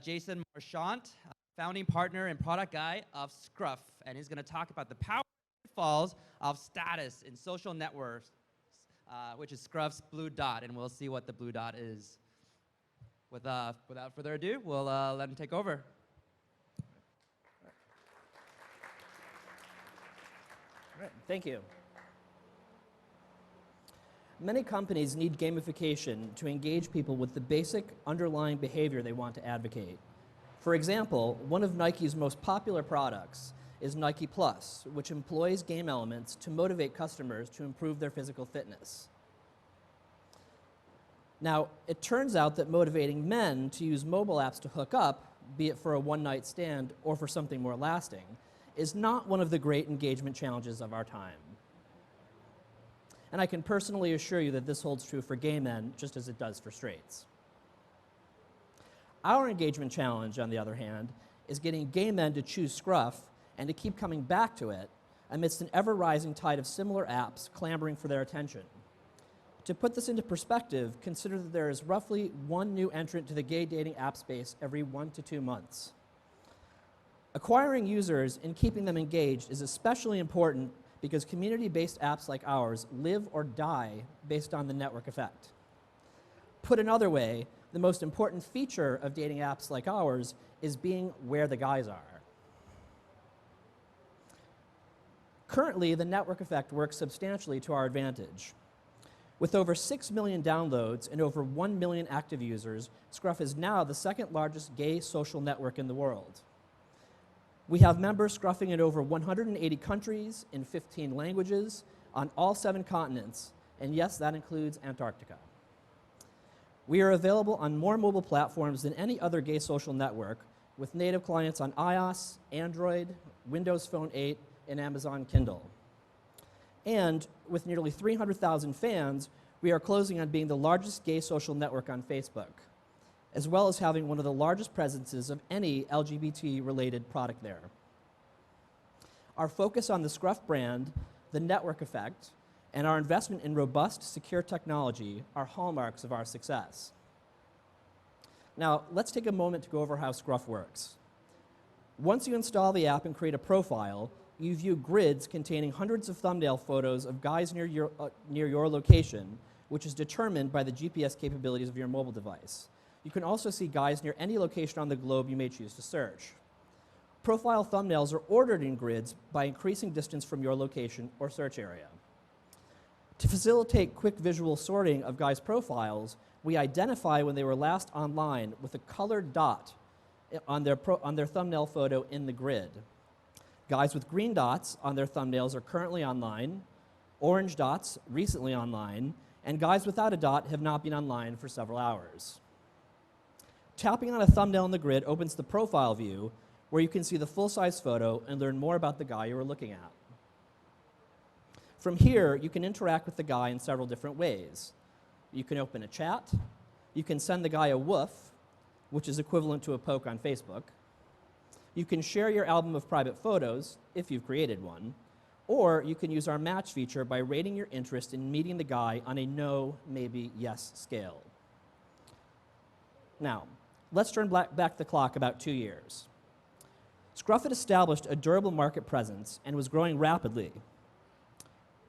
Jason Marchant, founding partner and product guy of Scruff, and he's going to talk about the power and pitfalls of status in social networks, which is Scruff's blue dot, and we'll see what the blue dot is. Without further ado, we'll let him take over. All right, thank you. Many companies need gamification to engage people with the basic underlying behavior they want to advocate. For example, one of Nike's most popular products is Nike Plus, which employs game elements to motivate customers to improve their physical fitness. Now, it turns out that motivating men to use mobile apps to hook up, be it for a one-night stand or for something more lasting, is not one of the great engagement challenges of our time. And I can personally assure you that this holds true for gay men just as it does for straights. Our engagement challenge, on the other hand, is getting gay men to choose Scruff and to keep coming back to it amidst an ever-rising tide of similar apps clamoring for their attention. To put this into perspective, consider that there is roughly one new entrant to the gay dating app space every 1 to 2 months. Acquiring users and keeping them engaged is especially important because community-based apps like ours live or die based on the network effect. Put another way, the most important feature of dating apps like ours is being where the guys are. Currently, the network effect works substantially to our advantage. With over 6 million downloads and over 1 million active users, Scruff is now the second largest gay social network in the world. We have members scruffing in over 180 countries, in 15 languages, on all 7 continents, and yes, that includes Antarctica. We are available on more mobile platforms than any other gay social network, with native clients on iOS, Android, Windows Phone 8, and Amazon Kindle. And with nearly 300,000 fans, we are closing on being the largest gay social network on Facebook, as well as having one of the largest presences of any LGBT-related product there. Our focus on the Scruff brand, the network effect, and our investment in robust, secure technology are hallmarks of our success. Now, let's take a moment to go over how Scruff works. Once you install the app and create a profile, you view grids containing hundreds of thumbnail photos of guys near your location, which is determined by the GPS capabilities of your mobile device. You can also see guys near any location on the globe you may choose to search. Profile thumbnails are ordered in grids by increasing distance from your location or search area. To facilitate quick visual sorting of guys' profiles, we identify when they were last online with a colored dot on their thumbnail photo in the grid. Guys with green dots on their thumbnails are currently online, orange dots recently online, and guys without a dot have not been online for several hours. Tapping on a thumbnail in the grid opens the profile view, where you can see the full-size photo and learn more about the guy you are looking at. From here, you can interact with the guy in several different ways. You can open a chat, you can send the guy a woof, which is equivalent to a poke on Facebook. You can share your album of private photos, if you've created one, or you can use our match feature by rating your interest in meeting the guy on a no, maybe, yes scale. Now, let's turn back the clock about 2 years. Scruff had established a durable market presence and was growing rapidly.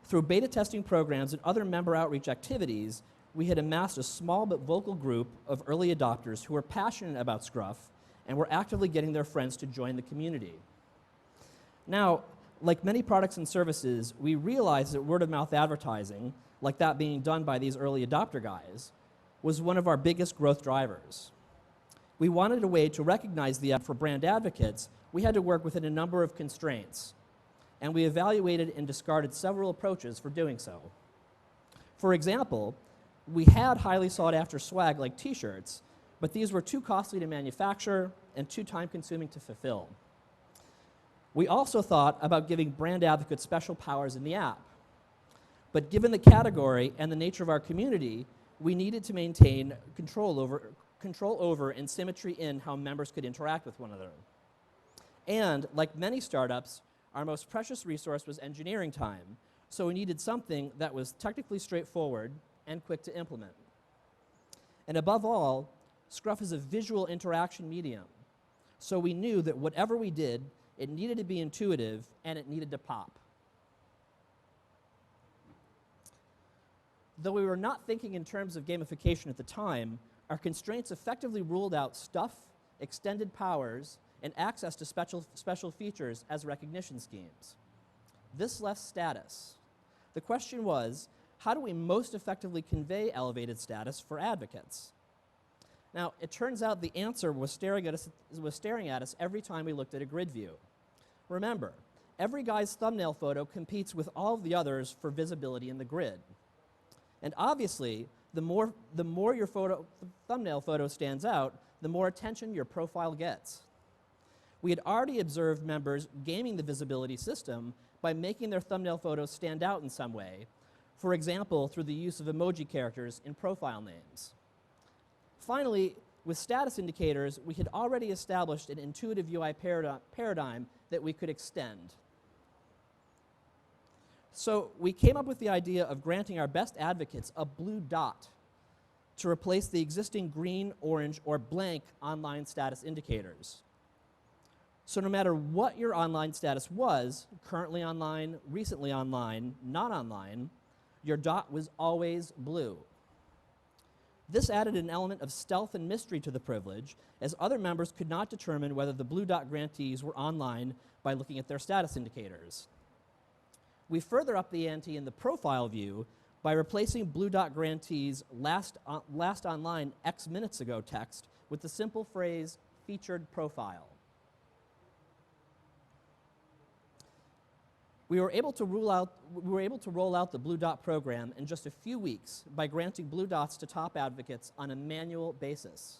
Through beta testing programs and other member outreach activities, we had amassed a small but vocal group of early adopters who were passionate about Scruff and were actively getting their friends to join the community. Now, like many products and services, we realized that word-of-mouth advertising, like that being done by these early adopter guys, was one of our biggest growth drivers. We wanted a way to recognize the app for brand advocates. We had to work within a number of constraints, and we evaluated and discarded several approaches for doing so. For example, we had highly sought-after swag like t-shirts, but these were too costly to manufacture and too time-consuming to fulfill. We also thought about giving brand advocates special powers in the app, but given the category and the nature of our community, we needed to maintain control over and symmetry in how members could interact with one another. And like many startups, our most precious resource was engineering time, so we needed something that was technically straightforward and quick to implement. And above all, Scruff is a visual interaction medium, so we knew that whatever we did, it needed to be intuitive and it needed to pop. Though we were not thinking in terms of gamification at the time, our constraints effectively ruled out stuff, extended powers, and access to special features as recognition schemes. This left status. The question was, how do we most effectively convey elevated status for advocates? Now, it turns out the answer was staring at us every time we looked at a grid view. Remember, every guy's thumbnail photo competes with all of the others for visibility in the grid. And obviously, the more your thumbnail photo stands out, the more attention your profile gets. We had already observed members gaming the visibility system by making their thumbnail photos stand out in some way, for example, through the use of emoji characters in profile names. Finally, with status indicators, we had already established an intuitive UI paradigm that we could extend. So we came up with the idea of granting our best advocates a blue dot to replace the existing green, orange, or blank online status indicators. So no matter what your online status was, currently online, recently online, not online, your dot was always blue. This added an element of stealth and mystery to the privilege, as other members could not determine whether the blue dot grantees were online by looking at their status indicators. We further upped the ante in the profile view by replacing blue dot grantees' last online X minutes ago text with the simple phrase featured profile. We were able to roll out the blue dot program in just a few weeks by granting blue dots to top advocates on a manual basis.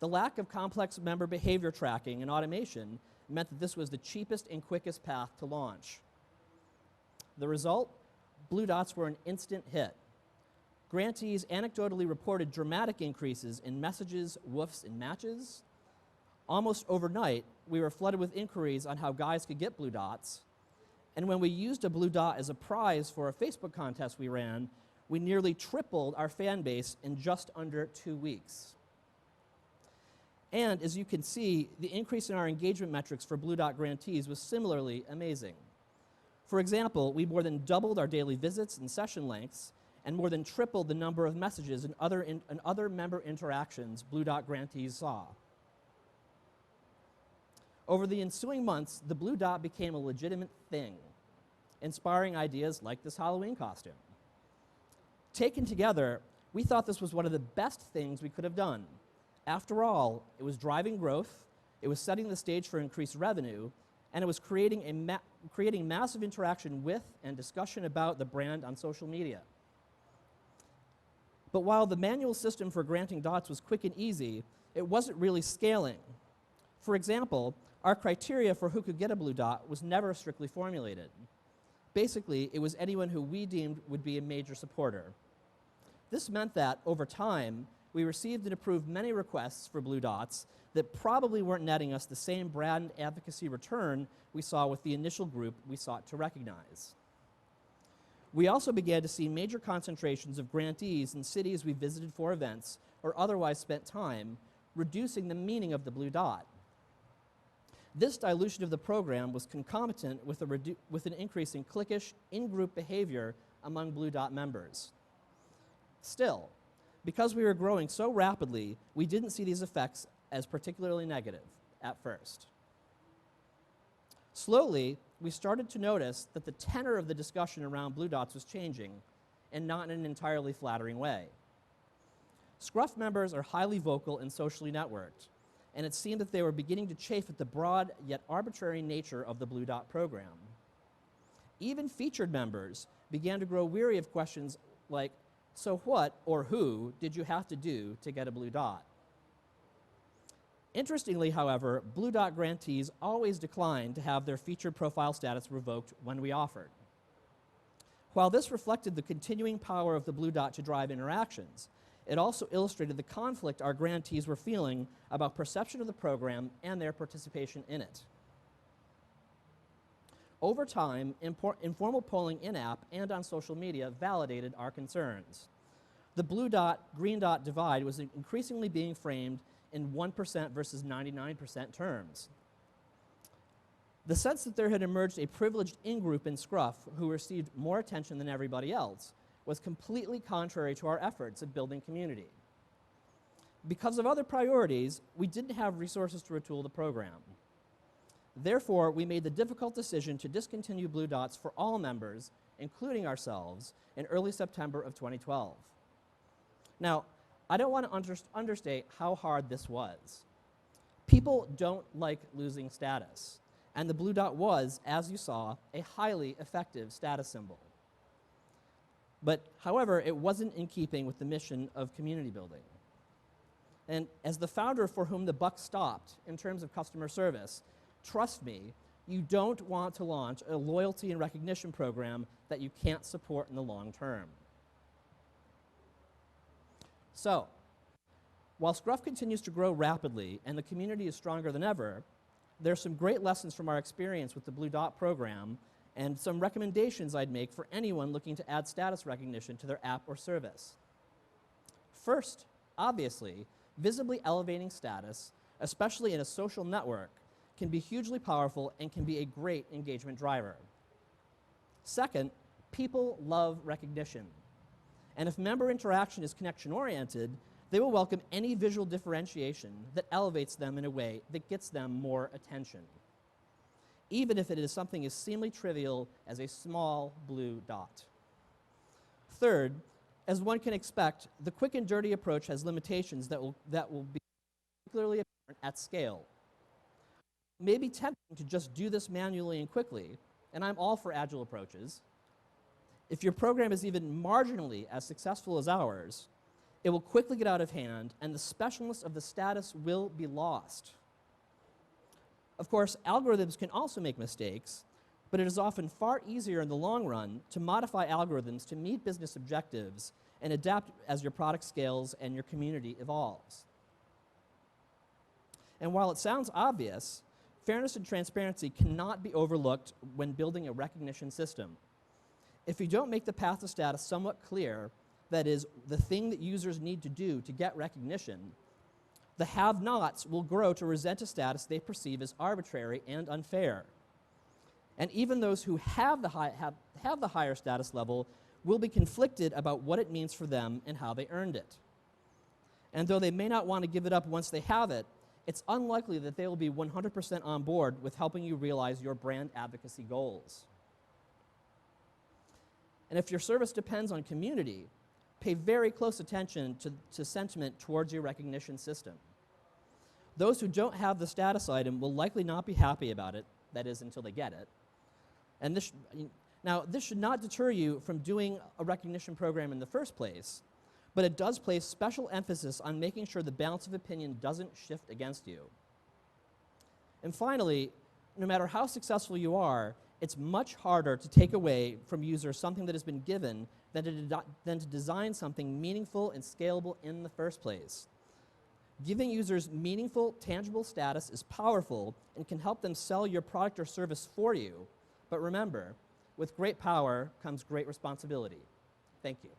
The lack of complex member behavior tracking and automation meant that this was the cheapest and quickest path to launch. The result? Blue dots were an instant hit. Grantees anecdotally reported dramatic increases in messages, woofs, and matches. Almost overnight, we were flooded with inquiries on how guys could get blue dots. And when we used a blue dot as a prize for a Facebook contest we ran, we nearly tripled our fan base in just under 2 weeks. And as you can see, the increase in our engagement metrics for blue dot grantees was similarly amazing. For example, we more than doubled our daily visits and session lengths, and more than tripled the number of messages and other member interactions blue dot grantees saw. Over the ensuing months, the blue dot became a legitimate thing, inspiring ideas like this Halloween costume. Taken together, we thought this was one of the best things we could have done. After all, it was driving growth, it was setting the stage for increased revenue, and it was creating massive interaction with and discussion about the brand on social media. But while the manual system for granting dots was quick and easy, it wasn't really scaling. For example, our criteria for who could get a blue dot was never strictly formulated. Basically, it was anyone who we deemed would be a major supporter. This meant that, over time, we received and approved many requests for blue dots that probably weren't netting us the same brand advocacy return we saw with the initial group we sought to recognize. We also began to see major concentrations of grantees in cities we visited for events or otherwise spent time, reducing the meaning of the blue dot. This dilution of the program was concomitant with an increase in cliquish, in-group behavior among blue dot members. Still, because we were growing so rapidly, we didn't see these effects as particularly negative at first. Slowly, we started to notice that the tenor of the discussion around blue dots was changing, and not in an entirely flattering way. Scruff members are highly vocal and socially networked, and it seemed that they were beginning to chafe at the broad yet arbitrary nature of the blue dot program. Even featured members began to grow weary of questions like, so what or who did you have to do to get a blue dot? Interestingly, however, blue dot grantees always declined to have their featured profile status revoked when we offered. While this reflected the continuing power of the blue dot to drive interactions, it also illustrated the conflict our grantees were feeling about perception of the program and their participation in it. Over time, informal polling in-app and on social media validated our concerns. the blue dot, green dot divide was increasingly being framed in 1% versus 99% terms. The sense that there had emerged a privileged in-group in Scruff who received more attention than everybody else was completely contrary to our efforts at building community. Because of other priorities, we didn't have resources to retool the program. Therefore, we made the difficult decision to discontinue blue dots for all members, including ourselves, in early September of 2012. Now, I don't want to understate how hard this was. People don't like losing status, and the blue dot was, as you saw, a highly effective status symbol. But, however, it wasn't in keeping with the mission of community building. And as the founder for whom the buck stopped in terms of customer service, trust me, you don't want to launch a loyalty and recognition program that you can't support in the long term. So, while Scruff continues to grow rapidly and the community is stronger than ever, there are some great lessons from our experience with the Blue Dot program and some recommendations I'd make for anyone looking to add status recognition to their app or service. First, obviously, visibly elevating status, especially in a social network, can be hugely powerful and can be a great engagement driver. Second, people love recognition. And if member interaction is connection-oriented, they will welcome any visual differentiation that elevates them in a way that gets them more attention, even if it is something as seemingly trivial as a small blue dot. Third, as one can expect, the quick and dirty approach has limitations that will be particularly apparent at scale. It may be tempting to just do this manually and quickly, and I'm all for agile approaches. If your program is even marginally as successful as ours, it will quickly get out of hand, and the specialness of the status will be lost. Of course, algorithms can also make mistakes, but it is often far easier in the long run to modify algorithms to meet business objectives and adapt as your product scales and your community evolves. And while it sounds obvious, fairness and transparency cannot be overlooked when building a recognition system. If you don't make the path to status somewhat clear, that is, the thing that users need to do to get recognition, the have-nots will grow to resent a status they perceive as arbitrary and unfair. And even those who have the higher status level will be conflicted about what it means for them and how they earned it. And though they may not want to give it up once they have it, it's unlikely that they will be 100% on board with helping you realize your brand advocacy goals. And if your service depends on community, pay very close attention to sentiment towards your recognition system. Those who don't have the status item will likely not be happy about it, that is, until they get it. And this should not deter you from doing a recognition program in the first place, but it does place special emphasis on making sure the balance of opinion doesn't shift against you. And finally, no matter how successful you are, it's much harder to take away from users something that has been given than to design something meaningful and scalable in the first place. Giving users meaningful, tangible status is powerful and can help them sell your product or service for you. But remember, with great power comes great responsibility. Thank you.